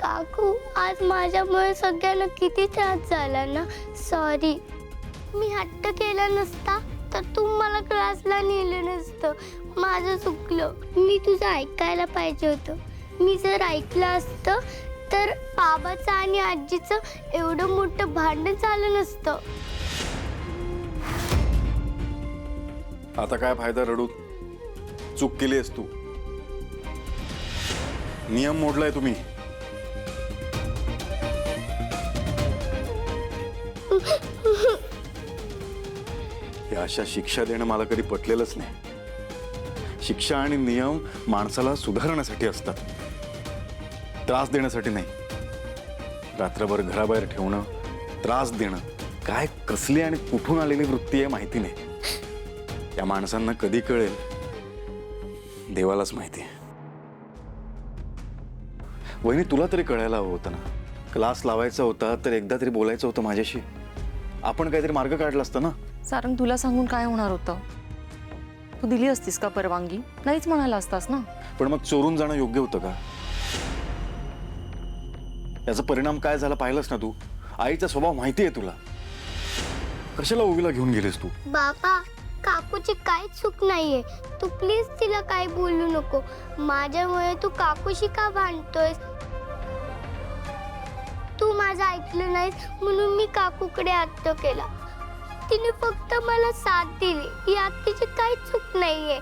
काकू, आज माझ्यामुळे सगळ्यांना किती त्रास झाला ना. सॉरी. मी हट्ट केला नसता तर तू मला क्लासला नेलं नसतं. माझं चुकलं. मी तुझं ऐकायला पाहिजे होतं. मी जर ऐकलं असतं तर बाबाचं आणि आजीचं एवढं मोठं भांडण झालं नसतं. आता काय फायदा रडू? चूक केलीस तू. नियम मोडलाय तुम्ही. या अशा शिक्षा देणं मला कधी पटलेलंच नाही. शिक्षा आणि नियम माणसाला सुधारण्यासाठी असतात, त्रास देण्यासाठी नाही. रात्रभर घराबाहेर ठेवणं, त्रास देणं, काय कसली आणि कुठून आलेली वृत्ती आहे माहिती नाही. त्या माणसांना कधी कळेल देवालाच माहिती आहे. वहिनी, तुला तरी कळायला हवं होतं ना. क्लास लावायचा होता तर एकदा तरी बोलायचं होतं माझ्याशी. आपण काहीतरी मार्ग काढला असता ना. सारंग, तुला सांगून काय होणार होतं? तू दिली असतीस का परवानगी? नाहीच म्हणाला असतास ना. पण मग चोरून जाणं योग्य होतं का? याचा परिणाम काय झाला पाहिलंस ना तू. आईचा स्वभाव माहिती आहे तुला. कशाला ओवीला घेऊन गेलीस तू? बाबा, काकूची काहीच चूक नाहीये. तू प्लीज तिला काही बोलू नको. माझ्यामुळे तू काकूशी का भांडतोय? तू माझं ऐकलं नाहीस म्हणून मी काकूकडे हट्ट केला. तिने फक्त मला साथ दिली. यात तिची काहीच चूक नाहीये.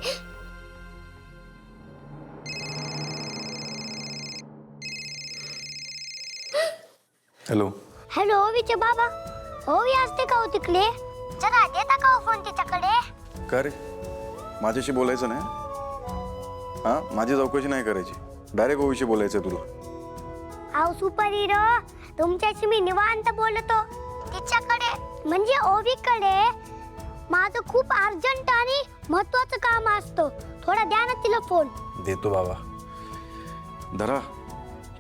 हॅलो. हॅलो विजय बाबा. ओवी असते का हो तिकडे? जरा देता का हो फोन तिच्याकडे? का रे, माझ्याशी बोलायचं नाही? हा, माझी चौकशी नाही करायची. डायरेक्ट ओवीशी बोलायचं तुला. आव सुपर हिरो, तुमच्याशी मी निवांत बोलतो. तिच्याकडे म्हणजे ओवीकडे माझं खूप अर्जंट आणि महत्त्वाचं काम असतं. थोडा द्या ना तिला फोन. देतो बाबा. धरा,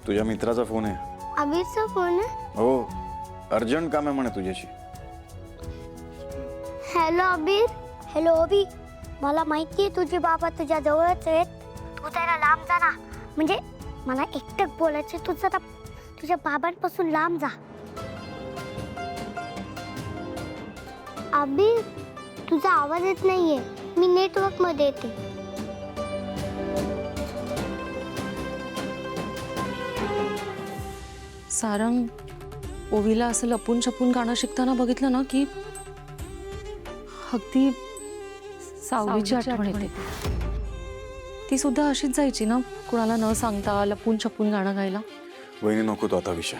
तुझ्या मित्राचा फोन आहे. अभिरचा फोन आहे? हो, अर्जंट काम आहे म्हणे तुझ्याशी. हॅलो अभिर. हॅलो ओवी, मला माहिती आहे तुझे बाबा तुझ्या जवळच आहेत. तू जरा लांब जा ना. म्हणजे मला एकटक बोलायचं. तू जरा तुझ्या बाबांपासून लांब जा. अभिर, तुझा आवाज येत नाहीये. मी नेटवर्क मध्ये येते. सारंग, ओवीला असं लपून छपून गाणं शिकताना बघितलं ना की अगदी सावलीची आठवण येते. ती सुद्धा अशीच जायची ना, कुणाला न सांगता लपून छपून गाणं गायला. वहिनी, नको तो आता विषय.